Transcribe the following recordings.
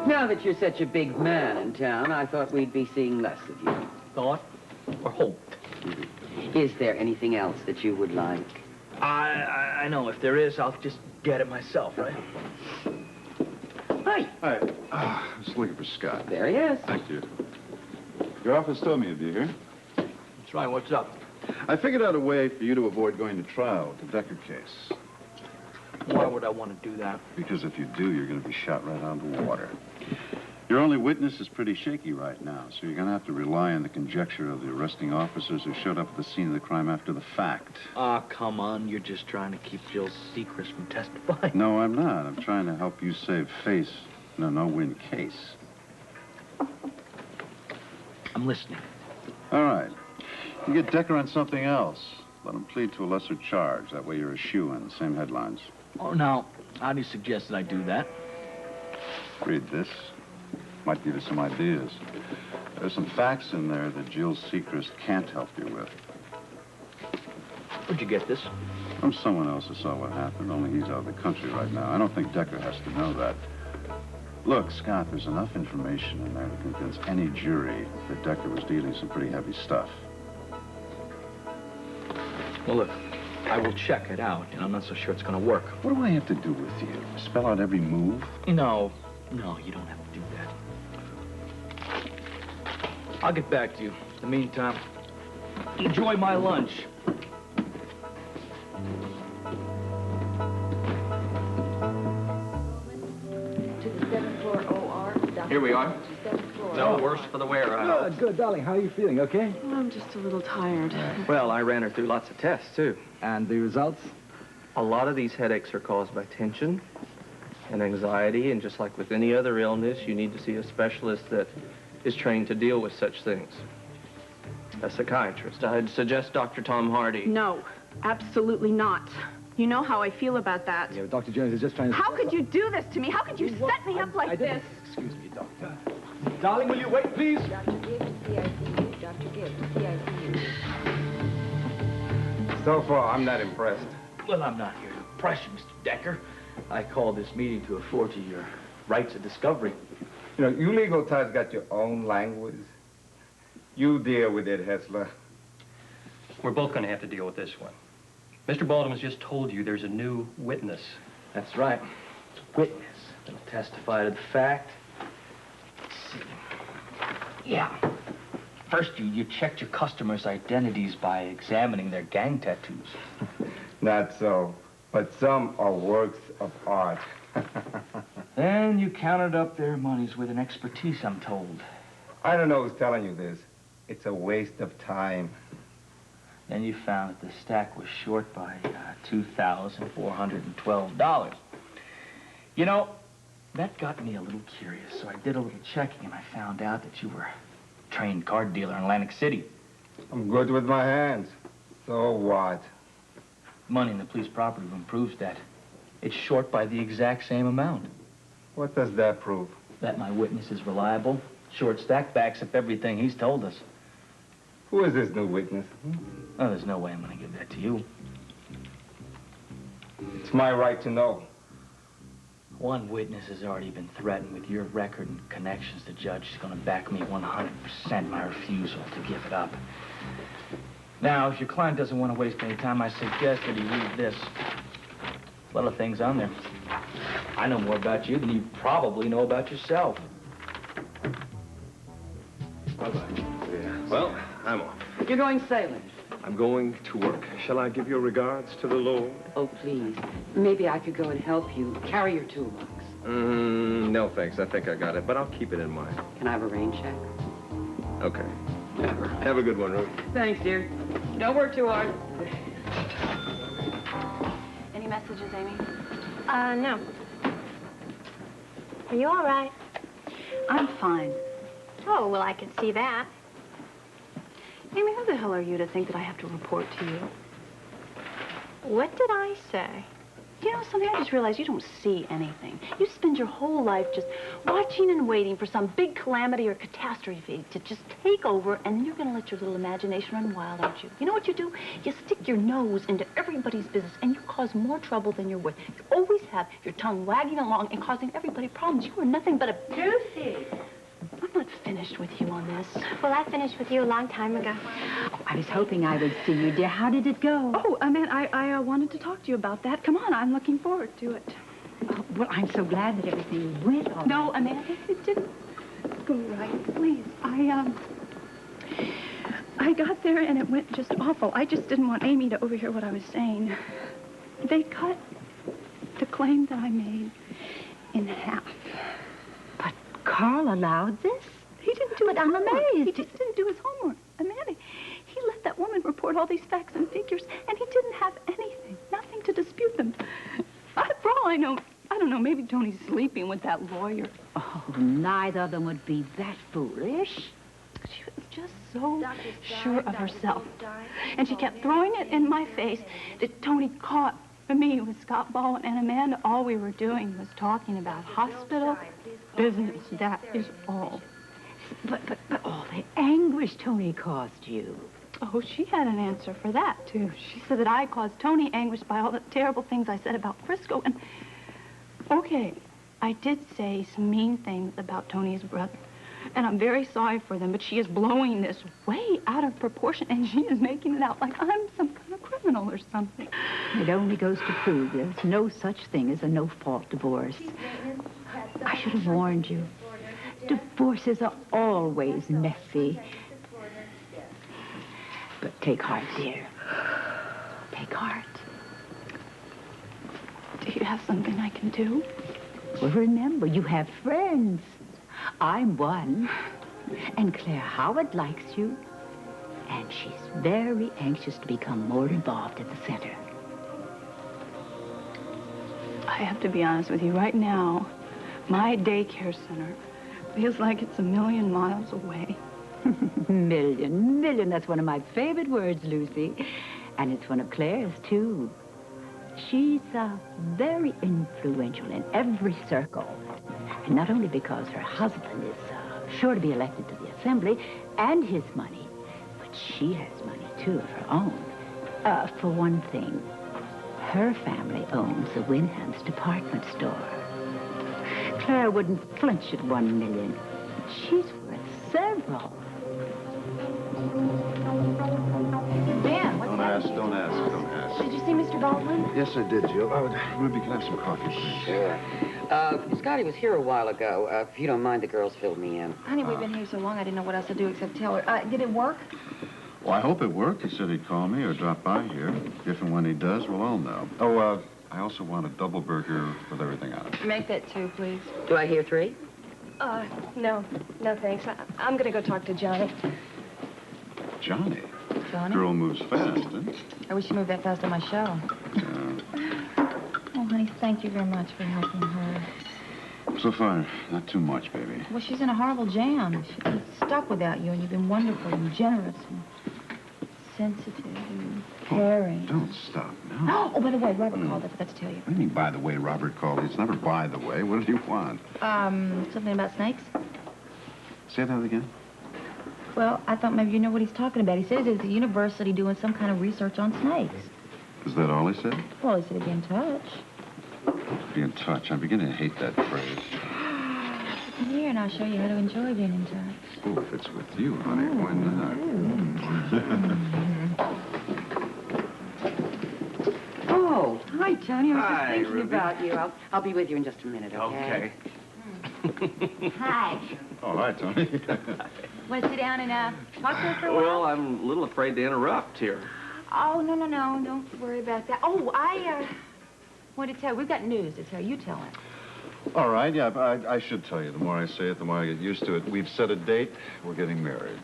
Now that you're such a big man in town, I thought we'd be seeing less of you. Thought or hoped? Is there anything else that you would like? I know. If there is, I'll just get it myself, right? Hi. Hi. I was looking for Scott. There he is. Thank you. Your office told me you'd be here. That's right. What's up? I figured out a way for you to avoid going to trial with the Decker case. Why would I want to do that? Because if you do, you're going to be shot right out of the water. Your only witness is pretty shaky right now, so you're going to have to rely on the conjecture of the arresting officers who showed up at the scene of the crime after the fact. Ah, come on. You're just trying to keep Jill Sechrist from testifying. No, I'm not. I'm trying to help you save face in a no-win case. I'm listening. All right. You get Decker on something else. Let him plead to a lesser charge. That way you're a shoo-in. Same headlines. Oh, now, how do you suggest that I do that? Read this. Might give you some ideas. There's some facts in there that Jill Sechrist can't help you with. Where'd you get this? From someone else who saw what happened, only he's out of the country right now. I don't think Decker has to know that. Look, Scott, there's enough information in there to convince any jury that Decker was dealing some pretty heavy stuff. Well, look, I will check it out, and I'm not so sure it's going to work. What do I have to do with you? Spell out every move? No, you don't have to do that. I'll get back to you. In the meantime, enjoy my lunch. To the 7th floor OR. Here we are. No worse for the wear, I hope. Good, darling. How are you feeling, okay? I'm just a little tired. Well, I ran her through lots of tests, too. And the results? A lot of these headaches are caused by tension and anxiety, and just like with any other illness, you need to see a specialist that is trained to deal with such things. A psychiatrist. I'd suggest Dr. Tom Hardy. No, absolutely not. You know how I feel about that. Yeah, Dr. Jones is just trying to... How could you do this to me? How could you set me up like this? Excuse me, Doctor. Darling, will you wait, please? Dr. Gibbs, CICU. Dr. Gibbs, CICU. So far, I'm not impressed. Well, I'm not here to impress you, Mr. Decker. I called this meeting to refer to your rights of discovery. You know, you legal types got your own language. You deal with it, Hessler. We're both going to have to deal with this one. Mr. Baldwin has just told you there's a new witness. That's right. Witness that'll testify to the fact. Let's see. Yeah. First, you checked your customers' identities by examining their gang tattoos. Not so, but some are works of art. Then you counted up their monies with an expertise, I'm told. I don't know who's telling you this. It's a waste of time. Then you found that the stack was short by $2,412. You know, that got me a little curious, so I did a little checking, and I found out that you were a trained card dealer in Atlantic City. I'm good with my hands. So what? Money in the police property room proves that. It's short by the exact same amount. What does that prove? That my witness is reliable. Short stack backs up everything he's told us. Who is this new witness? Oh, there's no way I'm going to give that to you. It's my right to know. One witness has already been threatened. With your record and connections, the judge is going to back me 100% my refusal to give it up. Now, if your client doesn't want to waste any time, I suggest that he read this. A lot of things on there. I know more about you than you probably know about yourself. Bye-bye. Yeah. Well, I'm off. You're going sailing. I'm going to work. Shall I give your regards to the Lord? Oh, please. Maybe I could go and help you carry your toolbox. No, thanks. I think I got it, but I'll keep it in mind. Can I have a rain check? Okay. Have a good one, Ruth. Thanks, dear. Don't work too hard. Any messages, Amy? No. Are you all right? I'm fine. Oh, well, I can see that. Amy, who the hell are you to think that I have to report to you? What did I say? You know something? I just realized you don't see anything. You spend your whole life just watching and waiting for some big calamity or catastrophe to just take over, and then you're going to let your little imagination run wild, aren't you? You know what you do? You stick your nose into everybody's business, and you cause more trouble than you're worth. You always have your tongue wagging along and causing everybody problems. You are nothing but a... Lucy! I'm not finished with you on this. Well, I finished with you a long time ago. I was hoping I would see you, dear. How did it go? Oh, man, I wanted to talk to you about that. Come on, I'm looking forward to it. Oh, well, I'm so glad that everything went all right. No, Amanda, it didn't go right. Please, I got there and it went just awful. I just didn't want Amy to overhear what I was saying. They cut the claim that I made in half. But Carl allowed this? He didn't do But his I'm homework. amazed. He just didn't do his homework. Amanda, he let that woman report all these facts and figures, and he didn't have anything, nothing to dispute them. For all I know, I don't know, maybe Tony's sleeping with that lawyer. Oh, neither of them would be that foolish. She was just so sure of herself. And she kept throwing it in my face that Tony caught me with Scott Baldwin and Amanda. All we were doing was talking about hospital business. That is all. But all the anguish Tony caused you. Oh, she had an answer for that, too. She said that I caused Tony anguish by all the terrible things I said about Frisco. And, okay, I did say some mean things about Tony's brother. And I'm very sorry for them, but she is blowing this way out of proportion, and she is making it out like I'm some kind of criminal or something. It only goes to prove there's no such thing as a no-fault divorce. I should have warned you. Divorces are always messy. But take heart, dear. Take heart. Do you have something I can do? Well, remember, you have friends. I'm one. And Claire Howard likes you. And she's very anxious to become more involved at the center. I have to be honest with you. Right now, my daycare center feels like it's 1,000,000 miles away. Million. That's one of my favorite words, Lucy. And it's one of Claire's, too. She's very influential in every circle. And not only because her husband is sure to be elected to the assembly and his money, but she has money, too, of her own. For one thing, her family owns the Winhams department store. Claire wouldn't flinch at 1 million. She's worth several. Dan, what's Don't ask. Did you see Mr. Baldwin? Yes, I did, Jill. Ruby, can I have some coffee, please? Sure. Scotty was here a while ago. If you don't mind, the girls filled me in. Honey, we've been here so long, I didn't know what else to do except tell her. Did it work? Well, I hope it worked. He said he'd call me or drop by here. If and when he does, we'll all know. Oh, I also want a double burger with everything on it. Make that 2, please. Do I hear 3? No, thanks. I'm gonna go talk to Johnny. Johnny? Johnny? Girl moves fast, huh? I wish you moved that fast on my show. Yeah. Oh, honey, thank you very much for helping her. So far, not too much, baby. Well, she's in a horrible jam. She's stuck without you, and you've been wonderful and generous and sensitive and caring. Don't stop now. Oh, by the way, Robert called. I forgot to tell you. What do you mean, by the way, Robert called? It's never by the way. What do you want? Something about snakes? Say that again. Well, I thought maybe you know what he's talking about. He says he's at the university doing some kind of research on snakes. Is that all he said? Well, he said he'd be in touch. Be in touch. I'm beginning to hate that phrase. Come here, and I'll show you how to enjoy being in touch. Oh, if it's with you, honey, why not? Oh, hi, Tony. I was Hi, just thinking Ruby. about you. I'll be with you in just a minute, okay? Hi. Oh, hi, Tony. Want to sit down and talk to her for a while? Well, I'm a little afraid to interrupt here. Oh, no. Don't worry about that. Oh, I want to tell you. We've got news to tell you. Tell her. All right, yeah, I should tell you. The more I say it, the more I get used to it. We've set a date. We're getting married.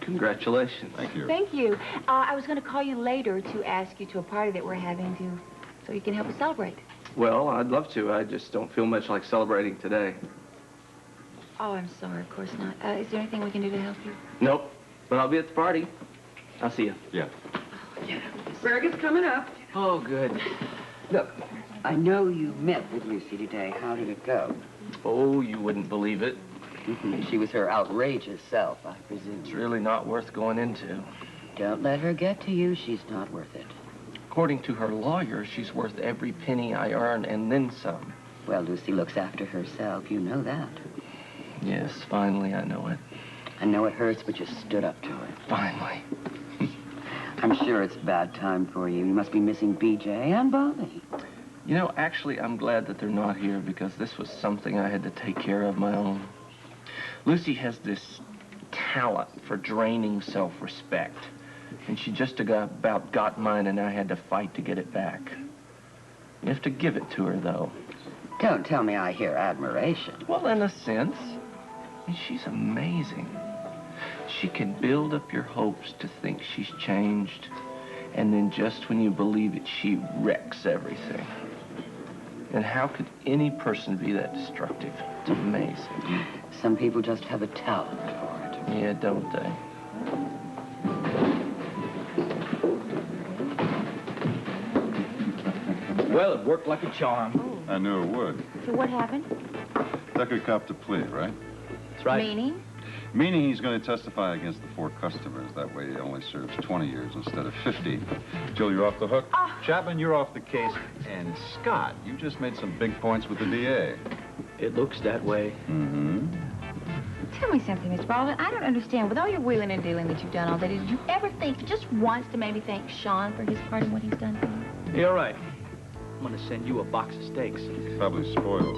Congratulations. Thank you. Thank you. I was going to call you later to ask you to a party that we're having so you can help us celebrate. Well, I'd love to. I just don't feel much like celebrating today. Oh, I'm sorry. Of course not. Is there anything we can do to help you? Nope. But I'll be at the party. I'll see you. Yeah. Greg is coming up. Oh, good. Look, I know you met with Lucy today. How did it go? Oh, you wouldn't believe it. She was her outrageous self, I presume. It's really not worth going into. Don't let her get to you. She's not worth it. According to her lawyer, she's worth every penny I earn and then some. Well, Lucy looks after herself. You know that. Yes, finally I know it. I know it hurts, but you stood up to it. Finally. I'm sure it's a bad time for you. You must be missing BJ and Bobby. You know, actually, I'm glad that they're not here because this was something I had to take care of my own. Lucy has this talent for draining self-respect. And she just about got mine, and I had to fight to get it back. You have to give it to her, though. Don't tell me I hear admiration. Well, in a sense. And she's amazing. She can build up your hopes to think she's changed, and then just when you believe it, she wrecks everything. And how could any person be that destructive? It's amazing. Some people just have a talent for it. Yeah, don't they? Well, it worked like a charm. I knew it would. So what happened? Decker copped a plea, right? That's right. Meaning? Meaning he's going to testify against the 4 customers. That way he only serves 20 years instead of 50. Jill, you're off the hook. Chapman, you're off the case. And Scott, you just made some big points with the DA. It looks that way. Mm-hmm. Tell me something, Mr. Baldwin. I don't understand. With all your wheeling and dealing that you've done all day, did you ever think, just once, to maybe thank Sean for his part in what he's done for you? You're right. I'm gonna send you a box of steaks. Probably spoiled.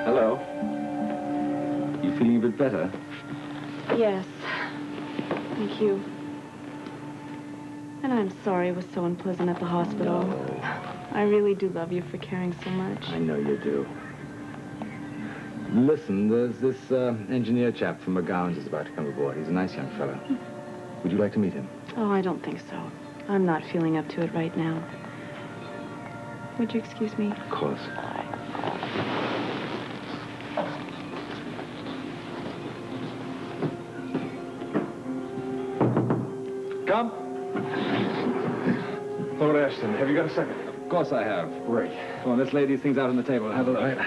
Hello. You feeling a bit better? Yes. Thank you. And I'm sorry it was so unpleasant at the hospital. No. I really do love you for caring so much. I know you do. Listen, there's this engineer chap from McGowan's is about to come aboard. He's a nice young fella. Would you like to meet him? Oh, I don't think so. I'm not feeling up to it right now. Would you excuse me? Of course. Come. Lord Ashton, have you got a second? Of course I have. Great. Come on, let's lay these things out on the table and have a look.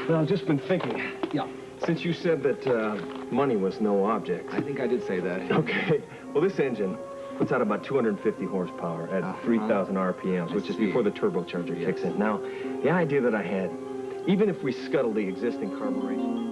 Well, I've just been thinking. Yeah. Since you said that money was no object. I think I did say that. Okay. Well, this engine puts out about 250 horsepower at 3,000 RPMs, which is before the turbocharger kicks in. Now, the idea that I had, even if we scuttle the existing carburation...